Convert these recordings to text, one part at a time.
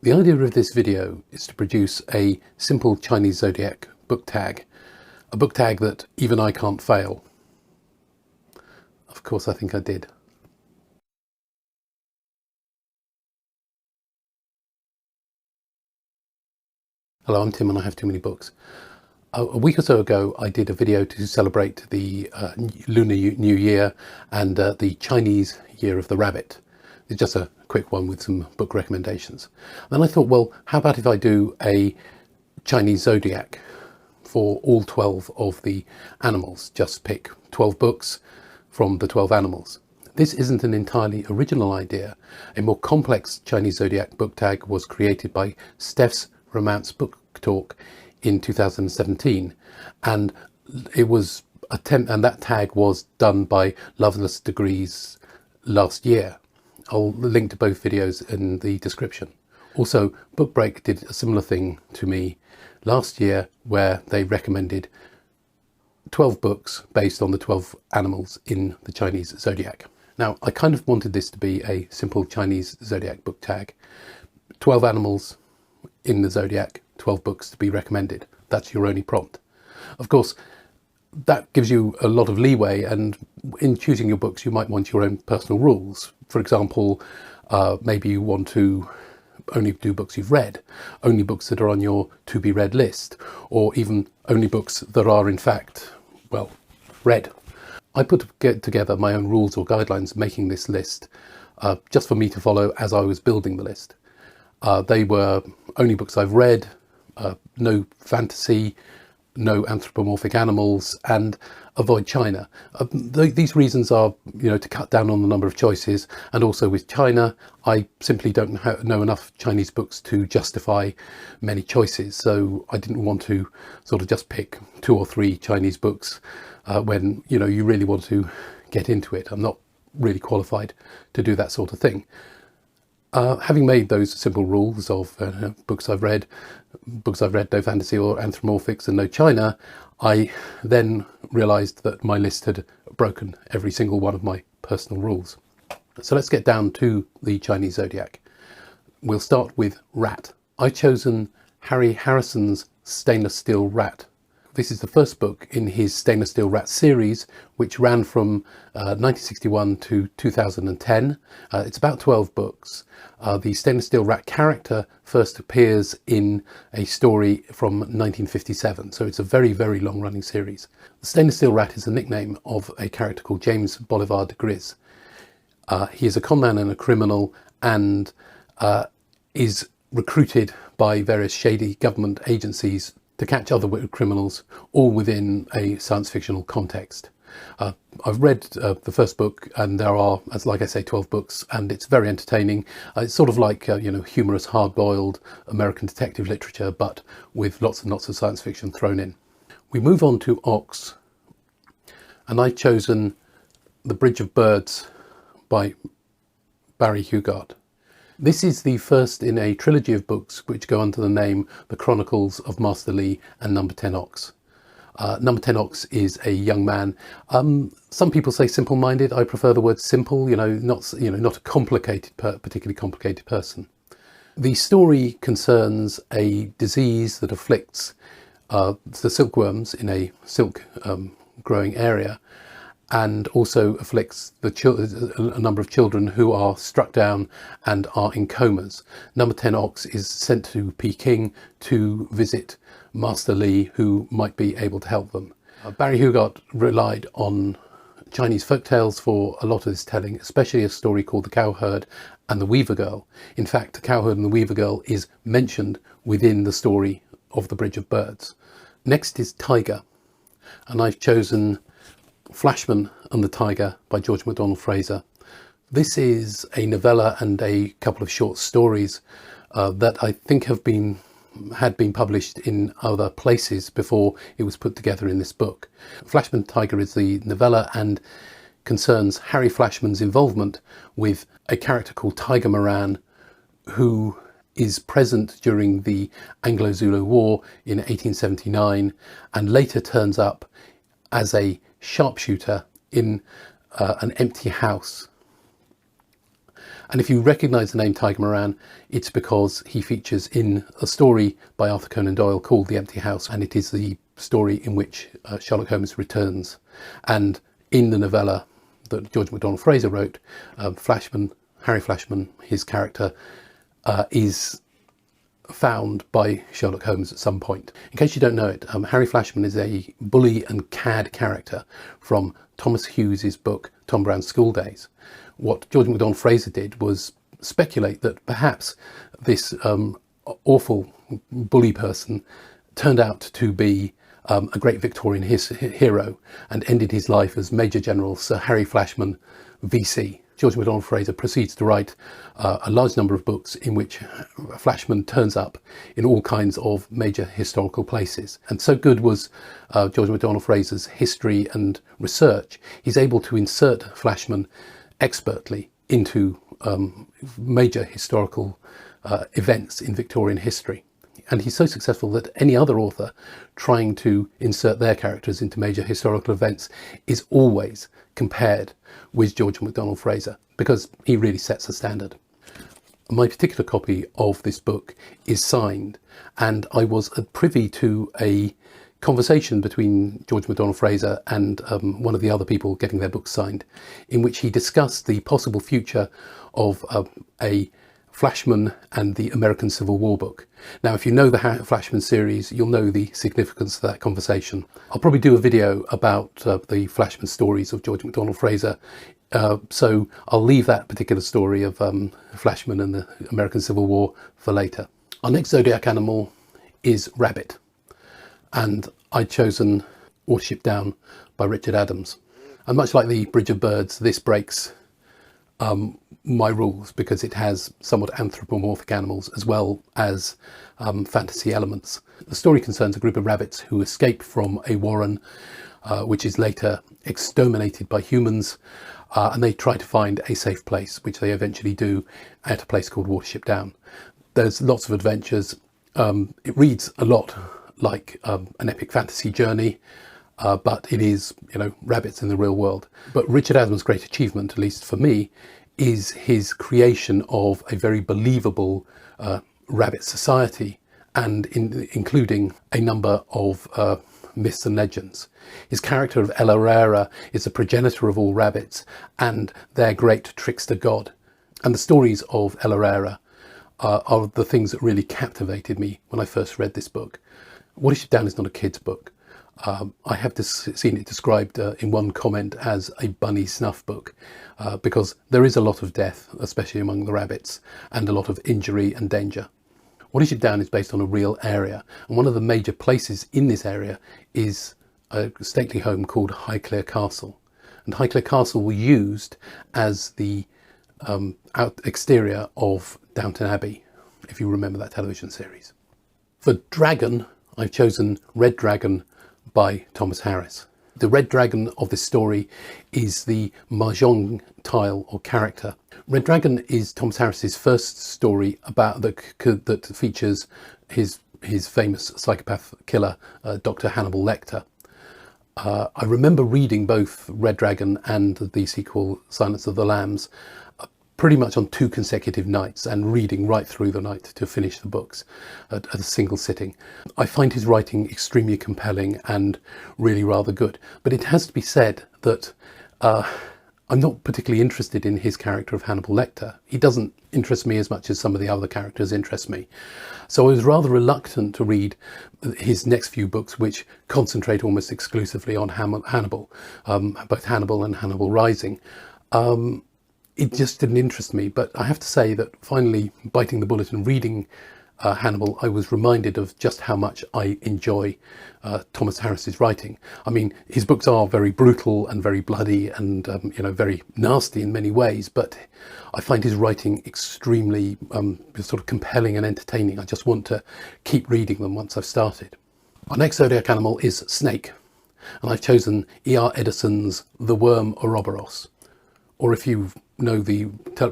The idea of this video is to produce a simple Chinese Zodiac book tag, a book tag that even I can't fail. Of course, I think I did. Hello, I'm Tim and I have too many books. A week or so ago, I did a video to celebrate the Lunar New Year and the Chinese Year of the Rabbit. It's just a quick one with some book recommendations. Then I thought, well, how about if I do a Chinese Zodiac for all 12 of the animals? Just pick 12 books from the 12 animals. This isn't an entirely original idea. A more complex Chinese Zodiac book tag was created by Stephs Romance Book Talk in 2017, and that tag was done by LovelessDegrees last year. I'll link to both videos in the description. Also, Book Break did a similar thing to me last year, where they recommended 12 books based on the 12 animals in the Chinese Zodiac. Now, I kind of wanted this to be a simple Chinese Zodiac book tag. 12 animals in the Zodiac, 12 books to be recommended. That's your only prompt. Of course, that gives you a lot of leeway, and in choosing your books you might want your own personal rules. For example, maybe you want to only do books you've read, only books that are on your to be read list, or even only books that are in fact, well, read. I put together my own rules or guidelines making this list just for me to follow as I was building the list. They were only books I've read, no fantasy, no anthropomorphic animals, and avoid China. These reasons are, to cut down on the number of choices, and also with China, I simply don't know enough Chinese books to justify many choices, so I didn't want to sort of just pick 2 or 3 Chinese books when, you really want to get into it. I'm not really qualified to do that sort of thing. Having made those simple rules of books I've read, no fantasy or anthropomorphics, and no China, I then realised that my list had broken every single one of my personal rules. So let's get down to the Chinese Zodiac. We'll start with Rat. I've chosen Harry Harrison's Stainless Steel Rat. This is the first book in his Stainless Steel Rat series, which ran from 1961 to 2010. It's about 12 books. The Stainless Steel Rat character first appears in a story from 1957, so it's a very, very long-running series. The Stainless Steel Rat is a nickname of a character called James Bolivar de Gris. He is a conman and a criminal, and is recruited by various shady government agencies to catch other criminals, all within a science fictional context. I've read the first book, and there are, as like I say, 12 books, and it's very entertaining. It's sort of like humorous, hard-boiled American detective literature, but with lots and lots of science fiction thrown in. We move on to Ox, and I've chosen The Bridge of Birds by Barry Hugard. This is the first in a trilogy of books which go under the name The Chronicles of Master Li and Number 10 Ox. Number 10 Ox is a young man. Some people say simple-minded. I prefer the word simple, not a complicated, particularly complicated person. The story concerns a disease that afflicts the silkworms in a silk growing area, and also afflicts a number of children who are struck down and are in comas. Number 10 Ox is sent to Peking to visit Master Li, who might be able to help them. Barry Hugard relied on Chinese folktales for a lot of this telling, especially a story called The Cowherd and the Weaver Girl. In fact, The Cowherd and the Weaver Girl is mentioned within the story of The Bridge of Birds. Next is Tiger, and I've chosen Flashman and the Tiger by George MacDonald Fraser. This is a novella and a couple of short stories that I think had been published in other places before it was put together in this book. Flashman Tiger is the novella and concerns Harry Flashman's involvement with a character called Tiger Moran, who is present during the Anglo-Zulu War in 1879 and later turns up as a sharpshooter in an empty house. And if you recognise the name Tiger Moran, it's because he features in a story by Arthur Conan Doyle called The Empty House, and it is the story in which Sherlock Holmes returns. And in the novella that George MacDonald Fraser wrote, Harry Flashman, his character, is found by Sherlock Holmes at some point. In case you don't know it, Harry Flashman is a bully and cad character from Thomas Hughes's book Tom Brown's School Days. What George MacDonald Fraser did was speculate that perhaps this awful bully person turned out to be a great Victorian hero and ended his life as Major General Sir Harry Flashman, VC. George MacDonald Fraser proceeds to write a large number of books in which Flashman turns up in all kinds of major historical places. And so good was George MacDonald Fraser's history and research, he's able to insert Flashman expertly into major historical events in Victorian history. And he's so successful that any other author trying to insert their characters into major historical events is always compared with George MacDonald Fraser, because he really sets the standard. My particular copy of this book is signed, and I was privy to a conversation between George MacDonald Fraser and one of the other people getting their books signed, in which he discussed the possible future of a Flashman and the American Civil War book. Now, if you know the Flashman series, you'll know the significance of that conversation. I'll probably do a video about the Flashman stories of George MacDonald Fraser, so I'll leave that particular story of Flashman and the American Civil War for later. Our next zodiac animal is rabbit, and I'd chosen Watership Down by Richard Adams. And much like the Bridge of Birds, this breaks my rules because it has somewhat anthropomorphic animals as well as fantasy elements. The story concerns a group of rabbits who escape from a warren which is later exterminated by humans, and they try to find a safe place, which they eventually do at a place called Watership Down. There's lots of adventures. It reads a lot like an epic fantasy journey, but it is, rabbits in the real world. But Richard Adams' great achievement, at least for me, is his creation of a very believable rabbit society, and including a number of myths and legends. His character of El Herrera is the progenitor of all rabbits and their great trickster god. And the stories of El Herrera are the things that really captivated me when I first read this book. Watership Down is not a kid's book. I have seen it described in one comment as a bunny snuff book, because there is a lot of death, especially among the rabbits, and a lot of injury and danger. Watership Down is based on a real area, and one of the major places in this area is a stately home called Highclere Castle. And Highclere Castle was used as the exterior of Downton Abbey, if you remember that television series. For dragon, I've chosen Red Dragon by Thomas Harris. The red dragon of this story is the mahjong tile or character. Red Dragon is Thomas Harris's first story about that features his famous psychopath killer, Dr. Hannibal Lecter. I remember reading both Red Dragon and the sequel Silence of the Lambs pretty much on 2 consecutive nights, and reading right through the night to finish the books at a single sitting. I find his writing extremely compelling and really rather good. But it has to be said that I'm not particularly interested in his character of Hannibal Lecter. He doesn't interest me as much as some of the other characters interest me. So I was rather reluctant to read his next few books, which concentrate almost exclusively on Hannibal, both Hannibal and Hannibal Rising. It just didn't interest me, but I have to say that finally biting the bullet and reading Hannibal, I was reminded of just how much I enjoy Thomas Harris's writing. I mean, his books are very brutal and very bloody and very nasty in many ways, but I find his writing extremely sort of compelling and entertaining. I just want to keep reading them once I've started. Our next zodiac animal is snake, and I've chosen E.R. Edison's The Worm Ouroboros, or if you know the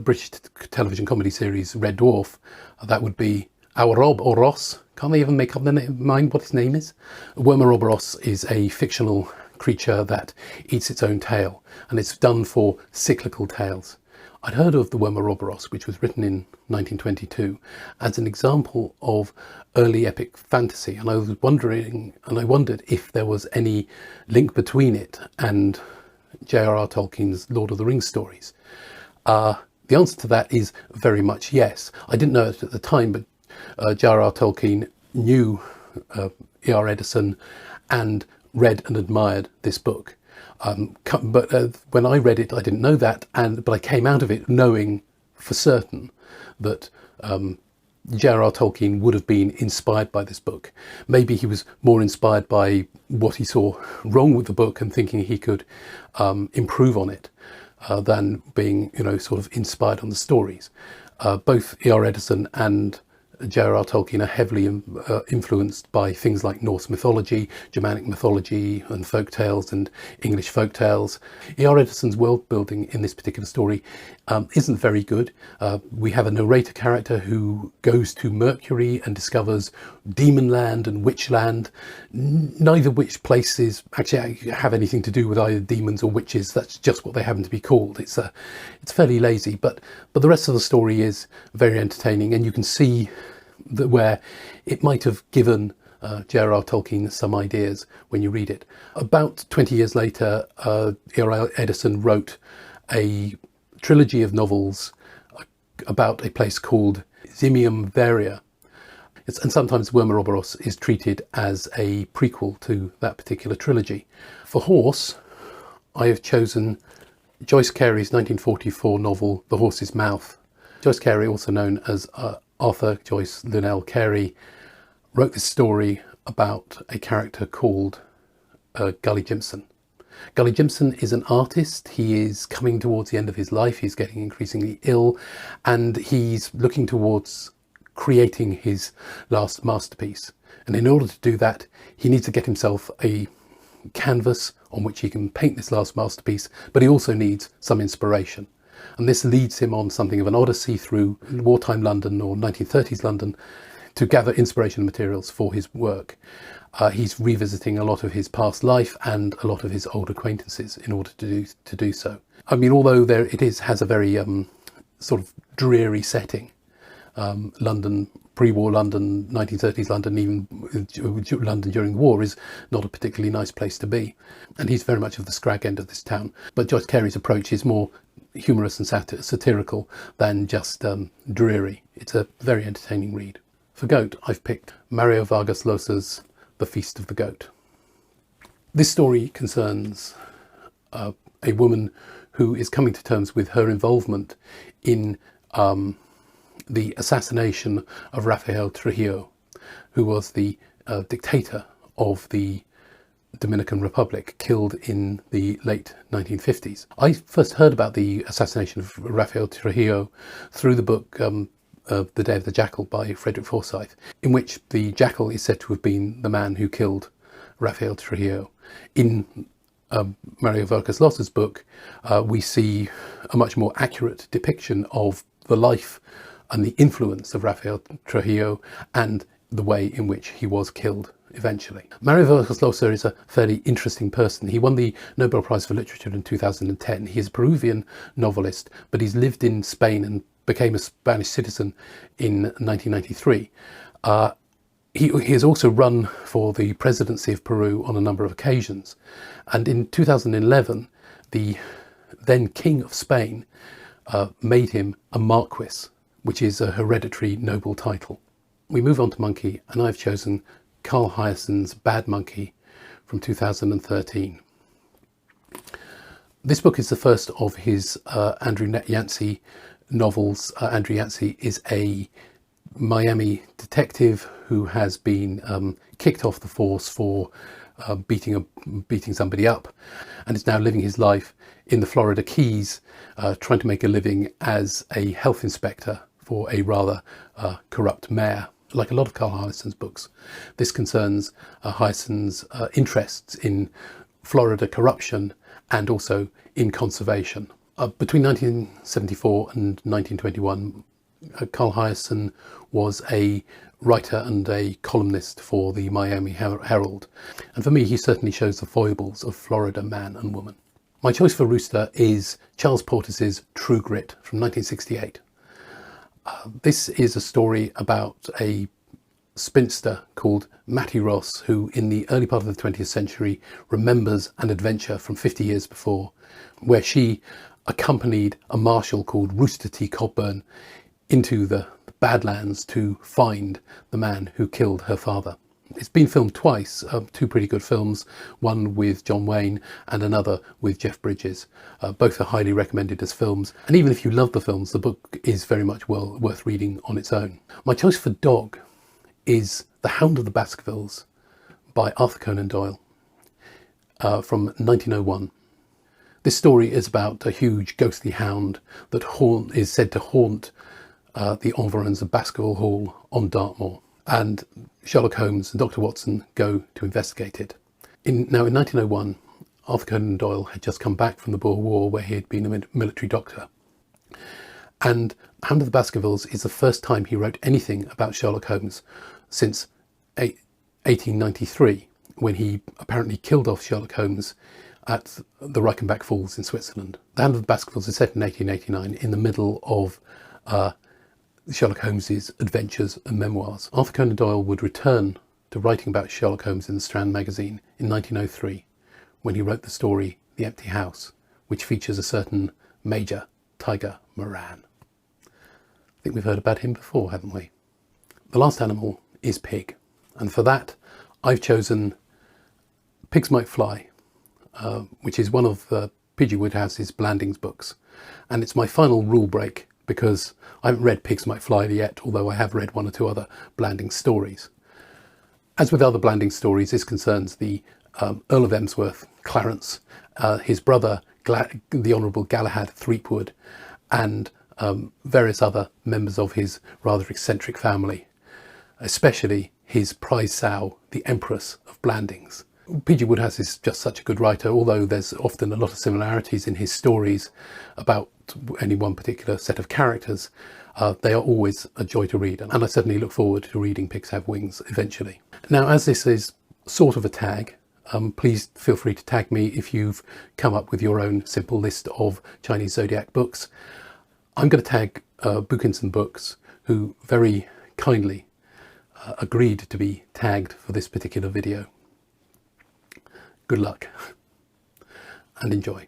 British television comedy series Red Dwarf, that would be Ouroboros. Can't they even make up their mind what his name is? Worm Ouroboros is a fictional creature that eats its own tail, and it's done for cyclical tales. I'd heard of the Worm Ouroboros, which was written in 1922, as an example of early epic fantasy, and I wondered if there was any link between it and J.R.R. Tolkien's Lord of the Rings stories. The answer to that is very much yes. I didn't know it at the time, but J.R.R. Tolkien knew E.R. Edison and read and admired this book. But when I read it, I didn't know that, but I came out of it knowing for certain that J.R.R. Tolkien would have been inspired by this book. Maybe he was more inspired by what he saw wrong with the book and thinking he could improve on it than being, sort of inspired on the stories. Both E.R. Edison and J.R.R. Tolkien are heavily influenced by things like Norse mythology, Germanic mythology and folk tales and English folk tales. E.R. Edison's world building in this particular story isn't very good. We have a narrator character who goes to Mercury and discovers demon land and witch land, neither which places actually have anything to do with either demons or witches. That's just what they happen to be called. It's fairly lazy, but the rest of the story is very entertaining, and you can see that where it might have given J.R.R. Tolkien some ideas when you read it. About 20 years later, E.R. Edison wrote a trilogy of novels about a place called Simium Varia. And sometimes Worm Ouroboros is treated as a prequel to that particular trilogy. For horse, I have chosen Joyce Carey's 1944 novel, The Horse's Mouth. Joyce Carey, also known as Arthur Joyce Linnell Carey, wrote this story about a character called Gully Jimson. Gully Jimson is an artist. He is coming towards the end of his life. He's getting increasingly ill, and he's looking towards creating his last masterpiece. And in order to do that, he needs to get himself a canvas on which he can paint this last masterpiece, but he also needs some inspiration. And this leads him on something of an odyssey through wartime London or 1930s London to gather inspiration materials for his work. He's revisiting a lot of his past life and a lot of his old acquaintances in order to do so. I mean, although has a very sort of dreary setting, London, pre-war London, 1930s London, even London during the war, is not a particularly nice place to be. And he's very much of the scrag end of this town. But Joyce Carey's approach is more humorous and satirical than just dreary. It's a very entertaining read. For goat, I've picked Mario Vargas Llosa's The Feast of the Goat. This story concerns a woman who is coming to terms with her involvement in the assassination of Rafael Trujillo, who was the dictator of the Dominican Republic, killed in the late 1950s. I first heard about the assassination of Rafael Trujillo through the book The Day of the Jackal by Frederick Forsyth, in which the jackal is said to have been the man who killed Rafael Trujillo. In Mario Vargas Llosa's book, we see a much more accurate depiction of the life and the influence of Rafael Trujillo and the way in which he was killed eventually. Mario Vargas Llosa is a fairly interesting person. He won the Nobel Prize for Literature in 2010. He is a Peruvian novelist, but he's lived in Spain and became a Spanish citizen in 1993. He has also run for the presidency of Peru on a number of occasions. And in 2011, the then King of Spain made him a Marquis, which is a hereditary noble title. We move on to monkey, and I've chosen Carl Hiaasen's Bad Monkey from 2013. This book is the first of his Andrew Yancey novels. Andrew Yancey is a Miami detective who has been kicked off the force for beating somebody up, and is now living his life in the Florida Keys, trying to make a living as a health inspector for a rather corrupt mayor. Like a lot of Carl Hiaasen's books, this concerns Hiaasen's interests in Florida corruption and also in conservation. Between 1974 and 1921, Carl Hiaasen was a writer and a columnist for the Miami Herald. And for me, he certainly shows the foibles of Florida man and woman. My choice for Rooster is Charles Portis's True Grit from 1968. This is a story about a spinster called Mattie Ross, who in the early part of the 20th century remembers an adventure from 50 years before, where she accompanied a marshal called Rooster T. Cogburn into the Badlands to find the man who killed her father. It's been filmed twice, two pretty good films, one with John Wayne and another with Jeff Bridges. Both are highly recommended as films, and even if you love the films, the book is very much well worth reading on its own. My choice for dog is The Hound of the Baskervilles by Arthur Conan Doyle from 1901. This story is about a huge ghostly hound that is said to haunt the environs of Baskerville Hall on Dartmoor, and Sherlock Holmes and Dr. Watson go to investigate it. In 1901, Arthur Conan Doyle had just come back from the Boer War, where he had been a military doctor. And Hound of the Baskervilles is the first time he wrote anything about Sherlock Holmes since 1893, when he apparently killed off Sherlock Holmes at the Reichenbach Falls in Switzerland. The Hound of the Baskervilles is set in 1889 in the middle of Sherlock Holmes's adventures and memoirs. Arthur Conan Doyle would return to writing about Sherlock Holmes in the Strand magazine in 1903, when he wrote the story The Empty House, which features a certain Major Tiger Moran. I think we've heard about him before, haven't we? The last animal is pig, and for that I've chosen Pigs Might Fly, which is one of P.G. Woodhouse's Blandings books, and it's my final rule break because I haven't read Pigs Might Fly yet, although I have read one or two other Blandings stories. As with other Blandings stories, this concerns the Earl of Emsworth, Clarence, his brother, the Honourable Galahad Threepwood, and various other members of his rather eccentric family, especially his prize sow, the Empress of Blandings. P.G. Woodhouse is just such a good writer, although there's often a lot of similarities in his stories about any one particular set of characters. They are always a joy to read, and I certainly look forward to reading Pigs Have Wings eventually. Now, as this is sort of a tag, please feel free to tag me if you've come up with your own simple list of Chinese Zodiac books. I'm going to tag Bouquins and Books, who very kindly agreed to be tagged for this particular video. Good luck and enjoy.